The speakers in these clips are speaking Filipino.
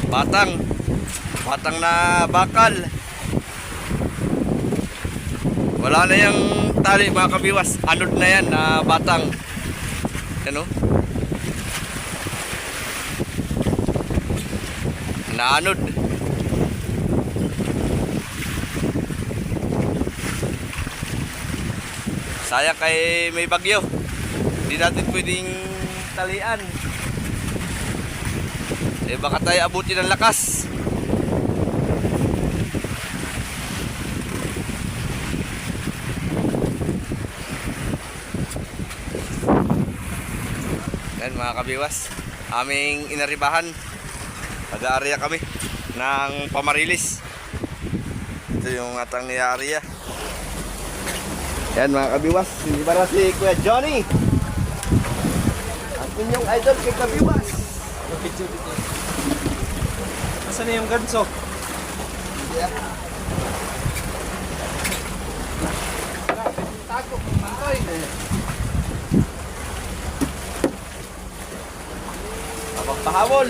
batang na bakal. Wala na yung tali mga kabiwas, anod na yan na batang. Ano? Naanod. Sayang kay may bagyo. Hindi natin pwedeng talian. Eh baka tayo abutin ng lakas. Yan mga kabiwas, aming inaribahan. Nag-aarya kami ng pamarilis. Ito yung atang niya-aarya. Yan mga kabiwas, hindi para si Kuya Johnny. At inyong idol kay kabiwas. Nasaan na yung ganso? Yeah. Tago, mantoy. Abang pahabol.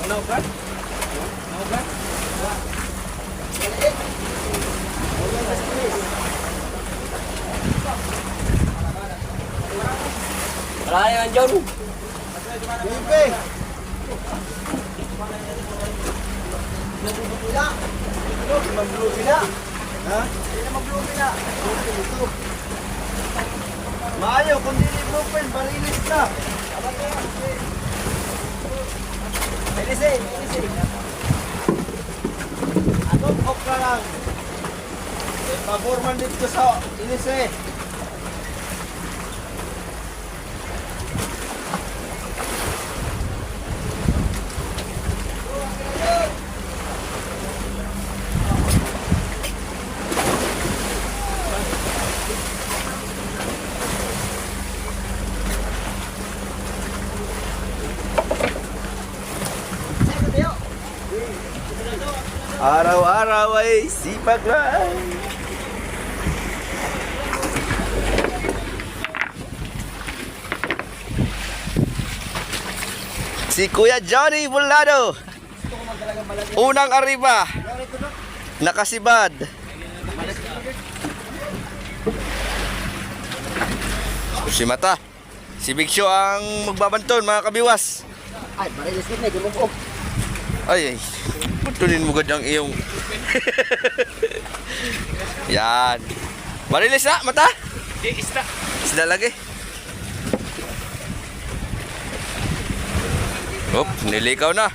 Naugat? Naugat? Wala na yan, John. Pipe. Maglupin na. Ha? Hindi na maglupin na. Maayo, kung hindi maglupin, barilis na. Bilisin. Atong okra lang. Paborman dito sa ilise. Araw-araw ay sipag lang. Si Kuya Johnny Bulado, unang arriba, nakasibad. Si Mata, si Big Show ang magbabanton mga kabiwas. Ay, marilis ka na, gumubog. Ay, patunin mo gad ang iyong. Yan. Marilis na, Mata. Isda. Isda lagi. Hop, nilikaw na.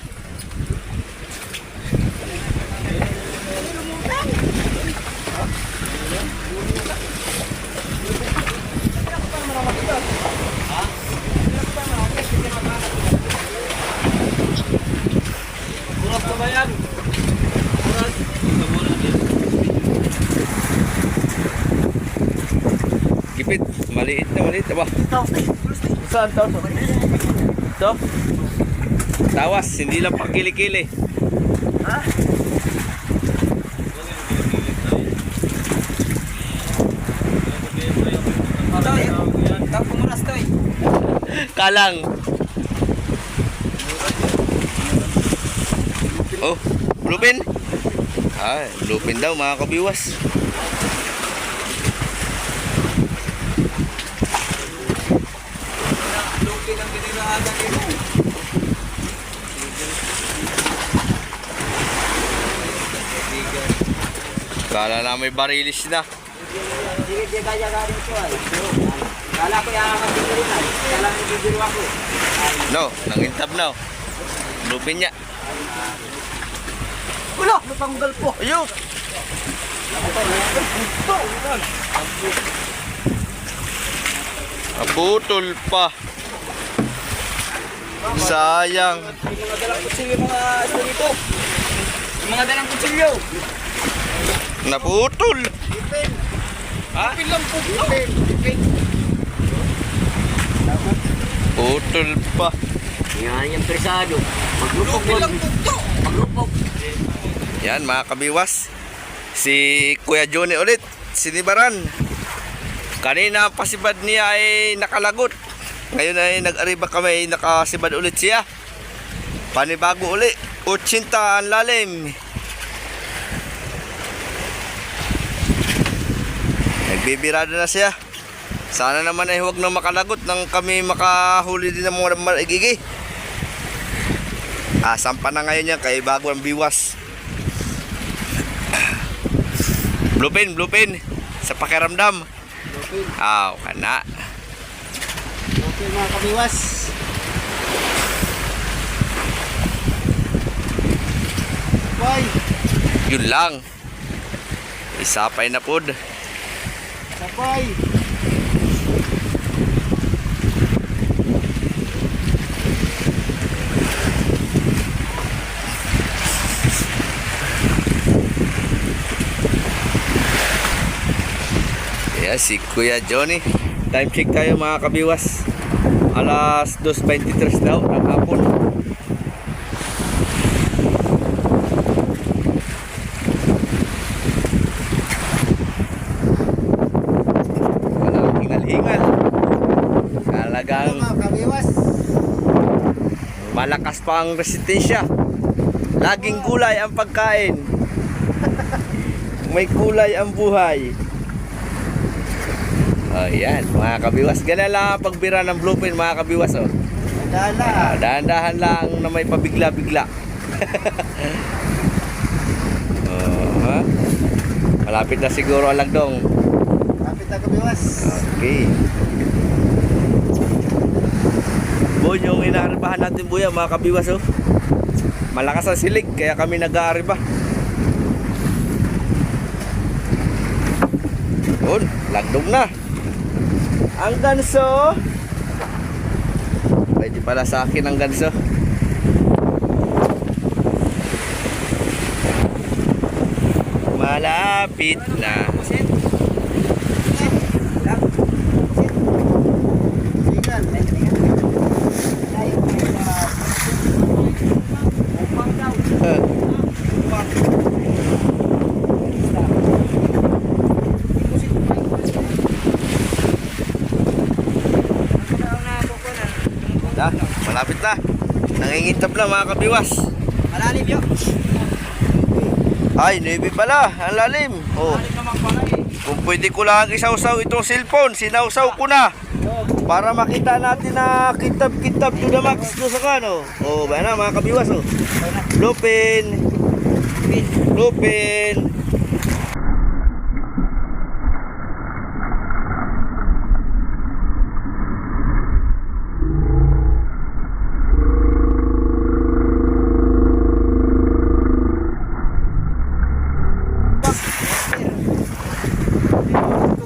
Buras pa ba yan? Buras. Gipit, maliit na maliit. Aba. Saan to? Ito? Tawas, hindi lang pakili-kili. Ha? Toy, tao pumuras, Toy. Kalang. Oh, bluepin. Ay, bluepin daw mga kabiwas. Lukin ang piniraanan nila. Kala na may barilis na. Sige, kaya ka rin ito ay. Kala ko yung magbibiro na. Kala ko bibiro ako. No, nangintab na. Bluepin niya. Wala, natanggal po. Ayun. Naputol pa. Sayang. Yung mga dalang kutsilyo mga ito dito. Yung mga dalang kutsilyo. Naputol. Ipin. Ha? Pilang po. Ipin. Ipin. Putol pa. Yan yung presado. Maglupog. Maglupog. Yan mga kabiwas. Si Kuya Johnny ulit. Sinibaran. Kanina ang pasibad niya ay nakalagot. Ngayon ay nag-ariba kami, nakasibad ulit siya. Panibago uli. 80 ang lalim. Nagbibirado na siya. Sana naman ay huwag na makalagot nang kami makahuli din ng mga maigigi. Sampa na ngayon yan kay bago ang biwas. Bluepin sa pakiramdam. Kana. Okay mga kabiwas. Boy. Yun lang. Isapay na pod. Sabay. Yeah, si Kuya Johnny. Time check tayo mga kabiwas. Alas 2:23 daw ng hapon. Walang hingal-hingal. Talagang Mga kabiwas. malakas pa ang resistensya. Laging gulay ang pagkain. May kulay ang buhay. Ayan, mga kabiwas. Ganun lang ang pagbira ng bluepin, mga kabiwas. Oh. Dala. Dahan-dahan lang na may pabigla-bigla. Ha? Malapit na siguro ang lagdong. Kapit na kabiwas. Okay. Boy, yung inaaribahan natin buya, mga kabiwas. Oh. Malakas ang silig, kaya kami nag-aariba. Yun, lagdong na. Ang ganso. Pwede pala sa akin ang ganso. Malapit na. Malapit na. Nangingitab na mga kabiwas. Malalim yun. Ay, navy pala. Ang lalim. Oh. Kung pwede ko lang isawsaw itong cellphone, sinawsaw ko na. Para makita natin na kitab-kitab to the max do sa kano. Oh, ba na mga kabiwas oh. Lupin. Lupin.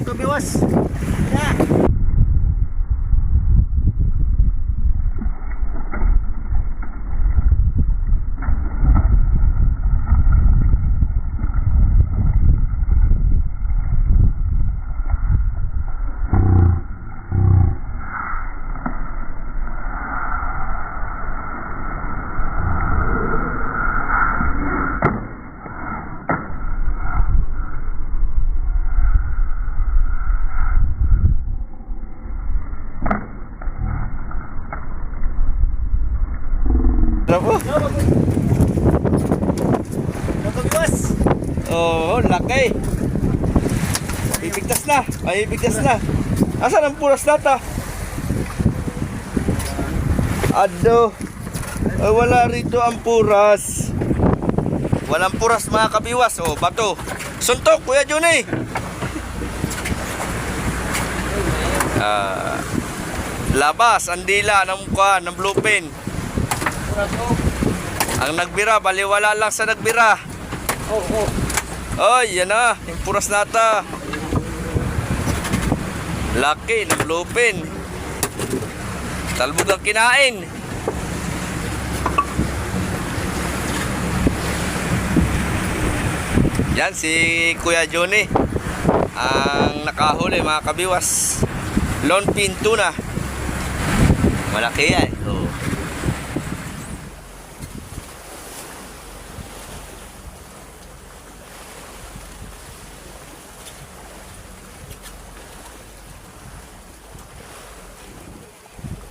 Kabiwas. Ya. Ano po? Kabiwas. Oh, laki. Ibigtas na. Ay, ibigtas na. Asan ang puras nata? Ado. Ay, wala rito ang puras. Walang puras mga kabiwas. Oh, bato. Suntok, Kuya Johnny. Labas ang dila ng mukha ng bluepin. Ang nagbira, baliwala lang sa nagbira. Ay, yan na. Yung puras nata. Laki ng bluepin. Talbog ang kinain. Yan si Kuya Johnny ang nakahuli mga kabiwas. Longpin tuna. Malaki yan. Oh.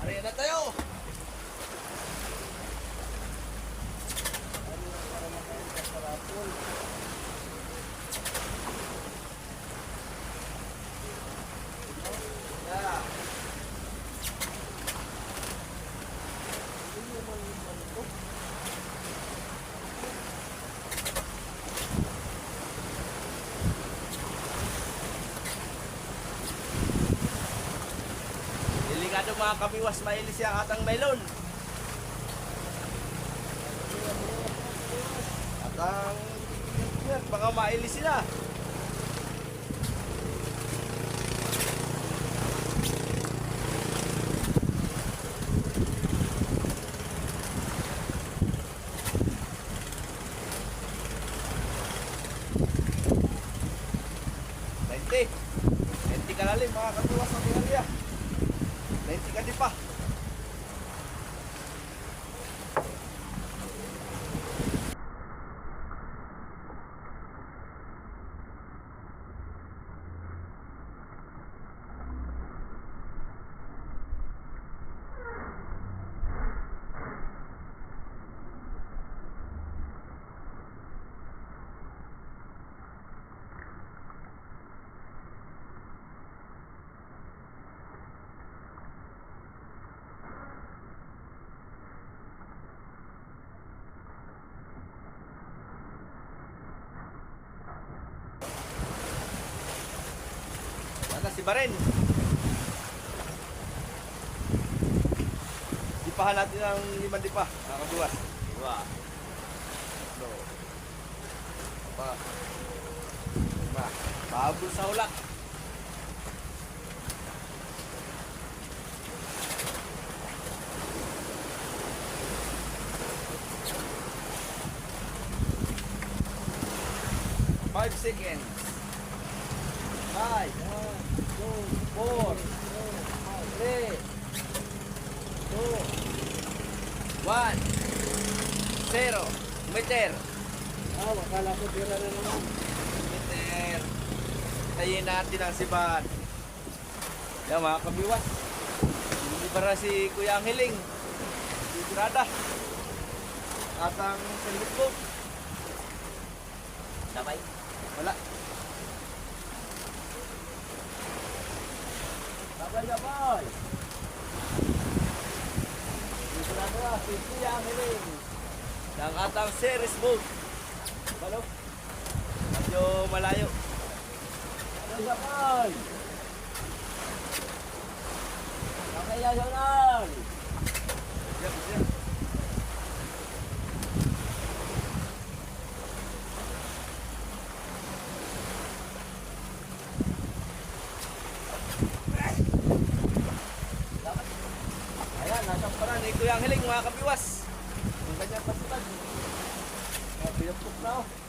Ariyan na tayo. Delikado mga kabiwas, mailis yung atang melon. Atang yan, baka mailis sila. Lenti kalalim mga kabiwas ng area. Lenti ka di pa. Mata si Baren. Dipahan natin ang 5 dipa, mga kabiwas. Diba? So, pa. Diba? Pahabol sa ulak. Five seconds. 5, 1, 2, 4, 3, 2, 1, 0. Meter. Akala ko tira na naman. Meter. Tayin natin ang sibat. Yan mga kabiwas. Hindi para si Kuya Angheling. Si Brada. At ang sandwich ko. Damay. Wala. Sabay-sabay. Dito na ito si Kuya Angheling. Ng atang series boat. Balo. Medyo malayo. Sabay-sabay. Sabay-sabay. Diyan, diyan. Ayan, nasa parang ni Kuya Angheling mga kabiwas. Ang kanyang pasipad. Pinapok na oh.